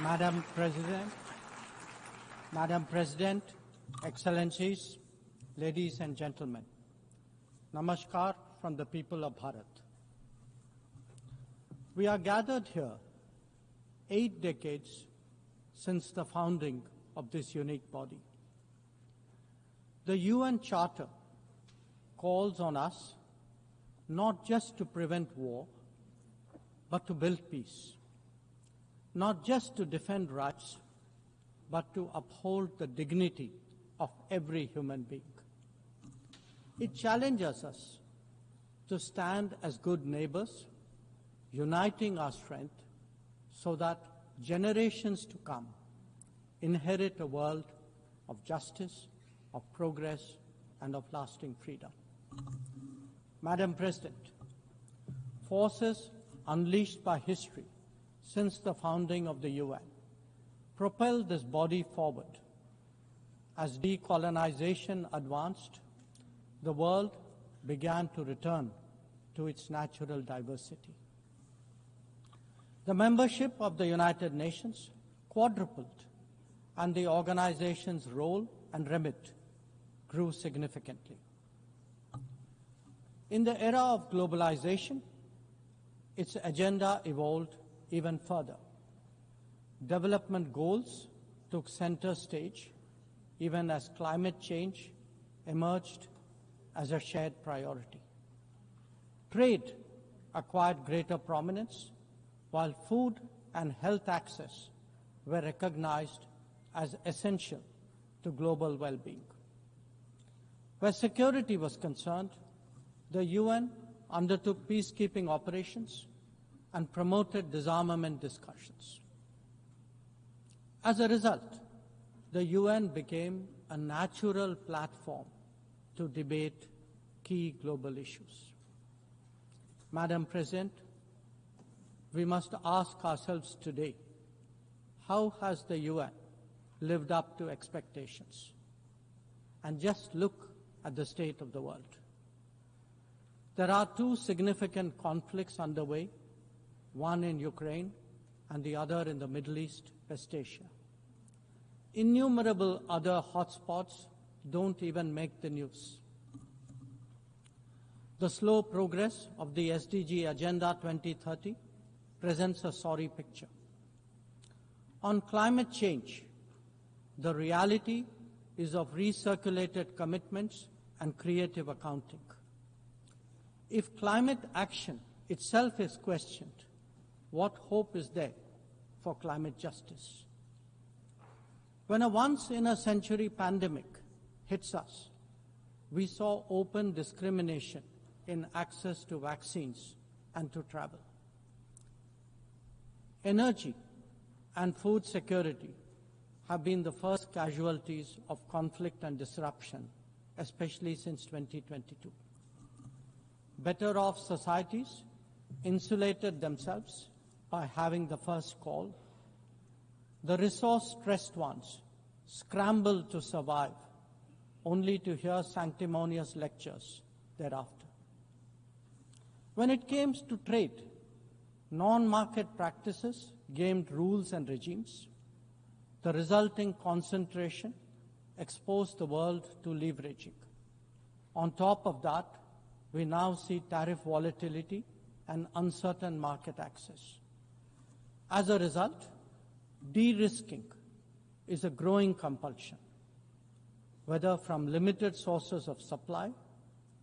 Madam President, Excellencies, ladies and gentlemen, Namaskar from the people of Bharat. We are gathered here 8 decades since the founding of this unique body. The UN Charter calls on us not just to prevent war, but to build peace. Not just to defend rights, but to uphold the dignity of every human being. It challenges us to stand as good neighbors, uniting our strength so that generations to come inherit a world of justice, of progress, and of lasting freedom. Madam President, forces unleashed by history since the founding of the UN propelled this body forward. As decolonization advanced, the world began to return to its natural diversity. The membership of the United Nations quadrupled, and the organization's role and remit grew significantly. In the era of globalization, its agenda evolved even further. Development goals took center stage, even as climate change emerged as a shared priority. Trade acquired greater prominence, while food and health access were recognized as essential to global well-being. Where security was concerned, the UN undertook peacekeeping operations and promoted disarmament discussions. As a result, the UN became a natural platform to debate key global issues. Madam President, we must ask ourselves today, how has the UN lived up to expectations? And just look at the state of the world. There are 2 significant conflicts underway, one in Ukraine and the other in the Middle East, West Asia. Innumerable other hotspots don't even make the news. The slow progress of the SDG Agenda 2030 presents a sorry picture. On climate change, the reality is of recirculated commitments and creative accounting. If climate action itself is questioned, what hope is there for climate justice? When a once-in-a-century pandemic hits us, we saw open discrimination in access to vaccines and to travel. Energy and food security have been the first casualties of conflict and disruption, especially since 2022. Better-off societies insulated themselves by having the first call. The resource-stressed ones scrambled to survive, only to hear sanctimonious lectures thereafter. When it came to trade, non-market practices gamed rules and regimes. The resulting concentration exposed the world to leveraging. On top of that, we now see tariff volatility and uncertain market access. As a result, de-risking is a growing compulsion, whether from limited sources of supply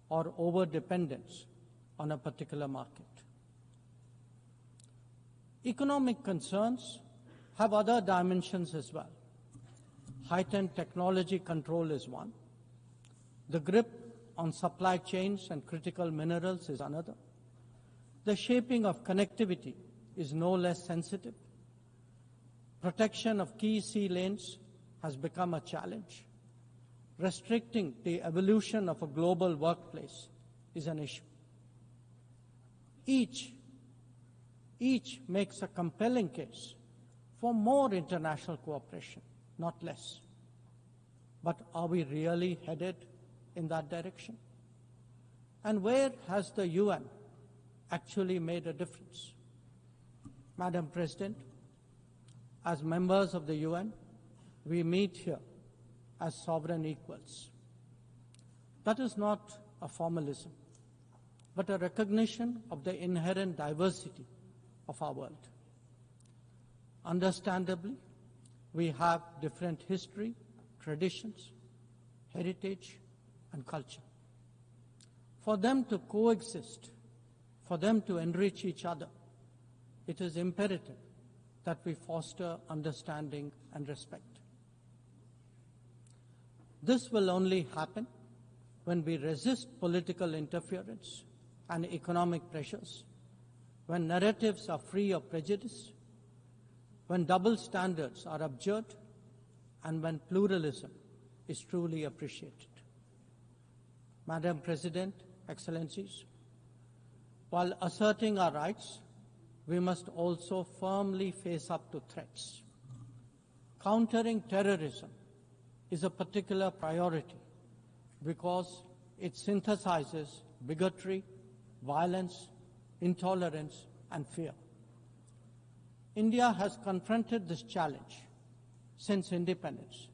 or over-dependence on a particular market. Economic concerns have other dimensions as well. Heightened technology control is one. The grip on supply chains and critical minerals is another. The shaping of connectivity is no less sensitive. Protection of key sea lanes has become a challenge. Restricting the evolution of a global workplace is an issue. Each makes a compelling case for more international cooperation, not less. But are we really headed in that direction? And where has the UN actually made a difference? Madam President, As members of the UN, we meet here as sovereign equals. That is not a formalism, but a recognition of the inherent diversity of our world. Understandably, we have different history, traditions, heritage, and culture. For them to coexist, for them to enrich each other, it is imperative that we foster understanding and respect. This will only happen when we resist political interference and economic pressures, when narratives are free of prejudice, when double standards are abjured, and when pluralism is truly appreciated. Madam President, Excellencies, while asserting our rights, we must also firmly face up to threats. Countering terrorism is a particular priority because it synthesizes bigotry, violence, intolerance, and fear. India has confronted this challenge since independence,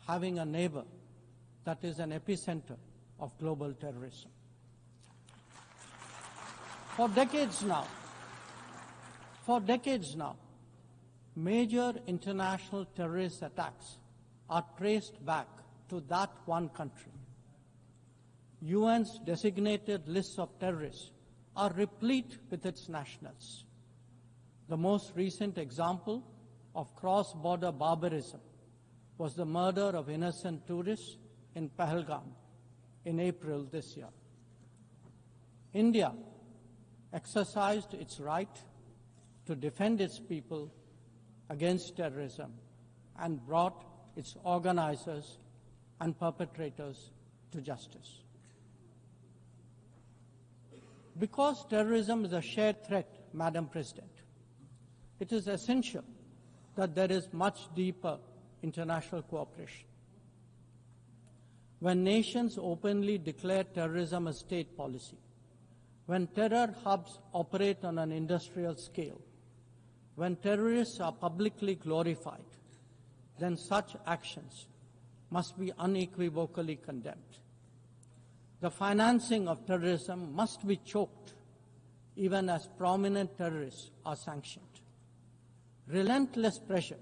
having a neighbor that is an epicenter of global terrorism. For decades now, major international terrorist attacks are traced back to that one country. UN's designated lists of terrorists are replete with its nationals. The most recent example of cross-border barbarism was the murder of innocent tourists in Pahalgam in April this year. India exercised its right to defend its people against terrorism and brought its organizers and perpetrators to justice. Because terrorism is a shared threat, Madam President, it is essential that there is much deeper international cooperation. When nations openly declare terrorism a state policy, when terror hubs operate on an industrial scale, when terrorists are publicly glorified, then such actions must be unequivocally condemned. The financing of terrorism must be choked, even as prominent terrorists are sanctioned. Relentless pressure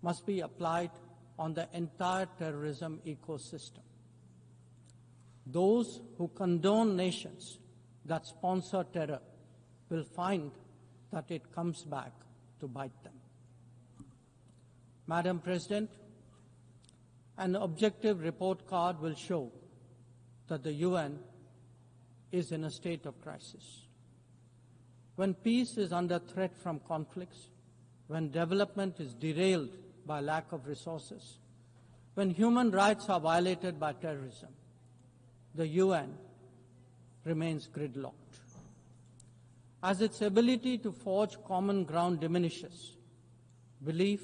must be applied on the entire terrorism ecosystem. Those who condone nations that sponsor terror will find that it comes back to bite them. Madam President, an objective report card will show that the UN is in a state of crisis. When peace is under threat from conflicts, when development is derailed by lack of resources, when human rights are violated by terrorism, the UN remains gridlocked. As its ability to forge common ground diminishes, belief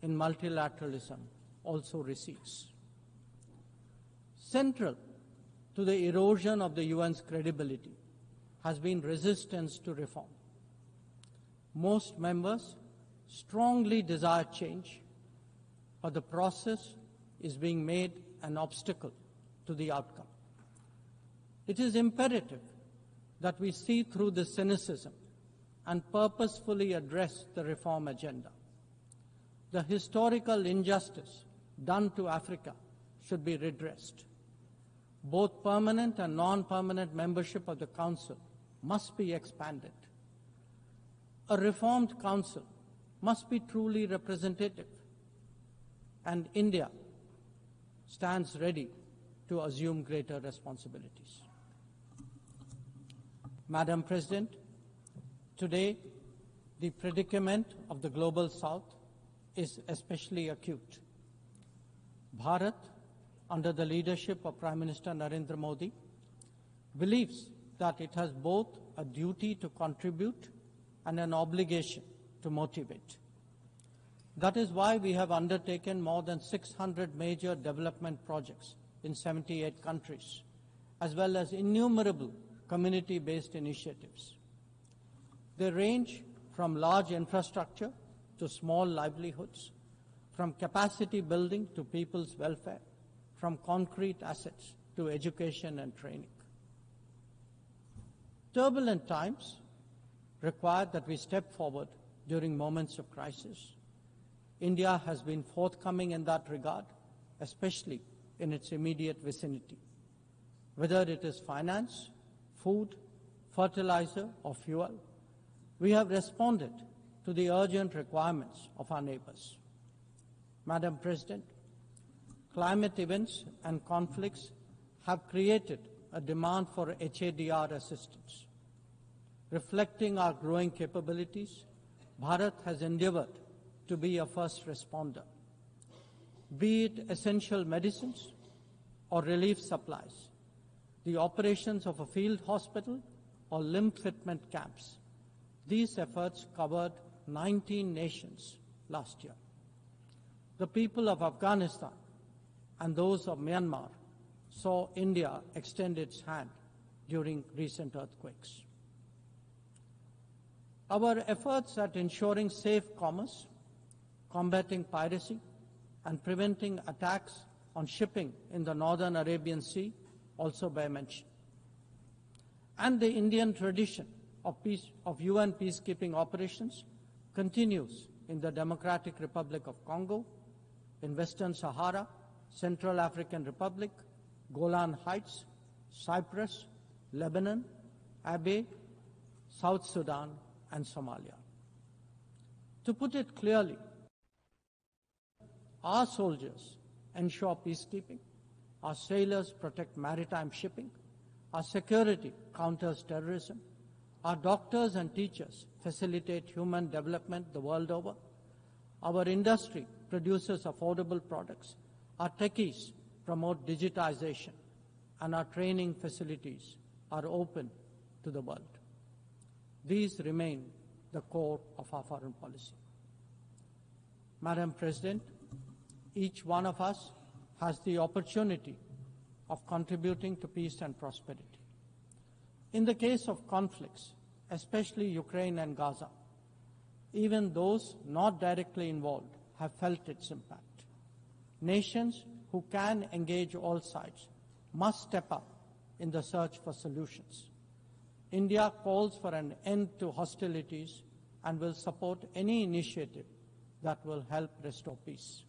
in multilateralism also recedes. Central to the erosion of the UN's credibility has been resistance to reform. Most members strongly desire change, but the process is being made an obstacle to the outcome. It is imperative that we see through this cynicism and purposefully address the reform agenda. The historical injustice done to Africa should be redressed. Both permanent and non-permanent membership of the Council must be expanded. A reformed Council must be truly representative, and India stands ready to assume greater responsibilities. Madam President, today the predicament of the Global South is especially acute. Bharat, under the leadership of Prime Minister Narendra Modi, believes that it has both a duty to contribute and an obligation to motivate. That is why we have undertaken more than 600 major development projects in 78 countries, as well as innumerable community-based initiatives. They range from large infrastructure to small livelihoods, from capacity building to people's welfare, from concrete assets to education and training. Turbulent times require that we step forward during moments of crisis. India has been forthcoming in that regard, especially in its immediate vicinity. Whether it is finance, food, fertilizer, or fuel, we have responded to the urgent requirements of our neighbors. Madam President, climate events and conflicts have created a demand for HADR assistance. Reflecting our growing capabilities, Bharat has endeavored to be a first responder. Be it essential medicines or relief supplies, the operations of a field hospital or limb fitment camps, these efforts covered 19 nations last year. The people of Afghanistan and those of Myanmar saw India extend its hand during recent earthquakes. Our efforts at ensuring safe commerce, combating piracy, and preventing attacks on shipping in the Northern Arabian Sea also bear mention. And the Indian tradition of UN peacekeeping operations continues in the Democratic Republic of Congo, in Western Sahara, Central African Republic, Golan Heights, Cyprus, Lebanon, Abyei, South Sudan, and Somalia. To put it clearly, our soldiers ensure peacekeeping, our sailors protect maritime shipping, our security counters terrorism, our doctors and teachers facilitate human development the world over, our industry produces affordable products, our techies promote digitization, and our training facilities are open to the world. These remain the core of our foreign policy. Madam President, each one of us has the opportunity of contributing to peace and prosperity. In the case of conflicts, especially Ukraine and Gaza, even those not directly involved have felt its impact. Nations who can engage all sides must step up in the search for solutions. India calls for an end to hostilities and will support any initiative that will help restore peace.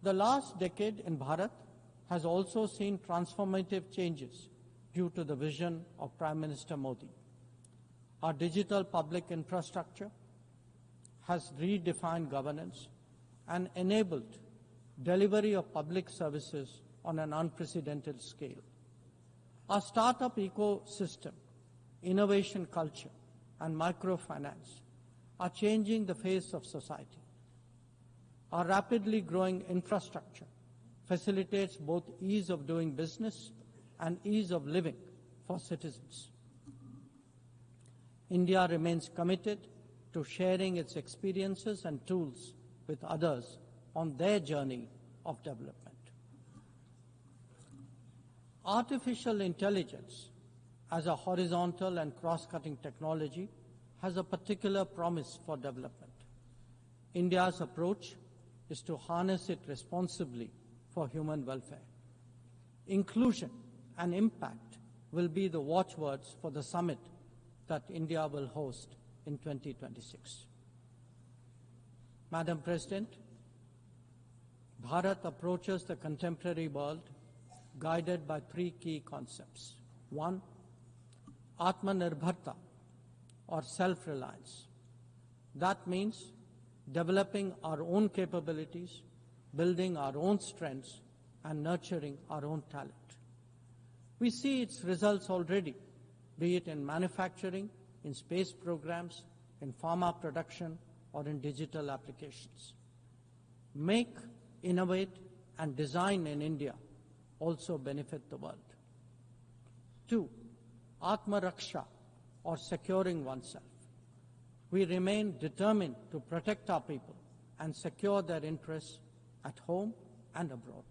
The last decade in Bharat has also seen transformative changes due to the vision of Prime Minister Modi. Our digital public infrastructure has redefined governance and enabled delivery of public services on an unprecedented scale. Our startup ecosystem, innovation culture, and microfinance are changing the face of society. Our rapidly growing infrastructure facilitates both ease of doing business and ease of living for citizens. India remains committed to sharing its experiences and tools with others on their journey of development. Artificial intelligence as a horizontal and cross-cutting technology has a particular promise for development. India's approach is to harness it responsibly for human welfare. Inclusion and impact will be the watchwords for the summit that India will host in 2026. Madam President, Bharat approaches the contemporary world guided by three key concepts. One, Atmanirbharta, or self-reliance. That means developing our own capabilities, building our own strengths, and nurturing our own talent. We see its results already, be it in manufacturing, in space programs, in pharma production, or in digital applications. Make, innovate, and design in India also benefit the world. Two, Atmaraksha, or securing oneself. We remain determined to protect our people and secure their interests at home and abroad.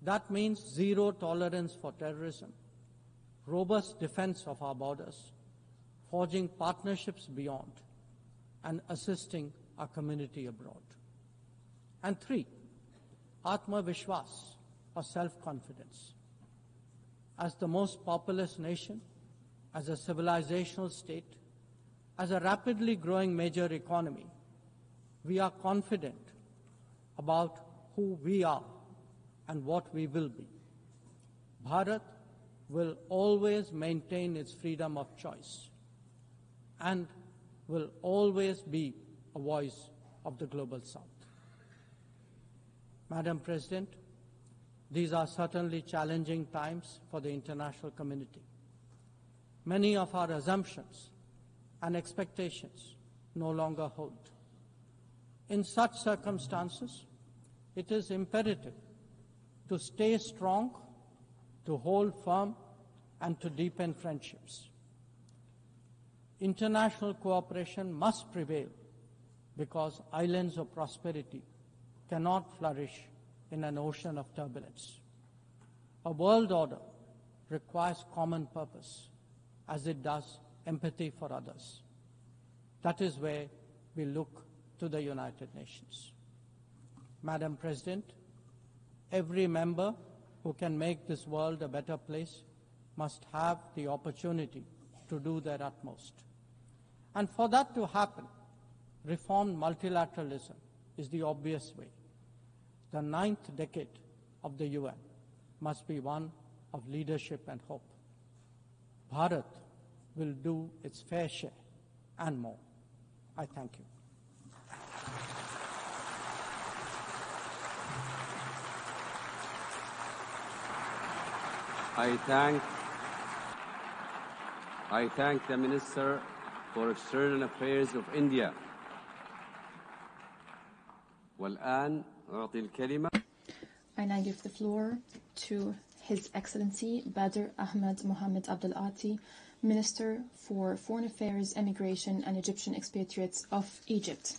That means zero tolerance for terrorism, robust defense of our borders, forging partnerships beyond, and assisting our community abroad. And 3, Atma Vishwas, or self-confidence. As the most populous nation, as a civilizational state, as a rapidly growing major economy, we are confident about who we are and what we will be. Bharat will always maintain its freedom of choice and will always be a voice of the Global South. Madam President, these are certainly challenging times for the international community. Many of our assumptions and expectations no longer hold. In such circumstances, it is imperative to stay strong, to hold firm, and to deepen friendships. International cooperation must prevail because islands of prosperity cannot flourish in an ocean of turbulence. A world order requires common purpose, as it does empathy for others. That is where we look to the United Nations. Madam President, every member who can make this world a better place must have the opportunity to do their utmost. And for that to happen, reformed multilateralism is the obvious way. The 9th decade of the UN must be one of leadership and hope. Bharat will do its fair share and more. I thank you. I thank the Minister for External Affairs of India. والآن أعطي الكلمة. I now give the floor to His Excellency Badr Ahmed Mohammed Abdel Ati, Minister for Foreign Affairs, Immigration and Egyptian Expatriates of Egypt.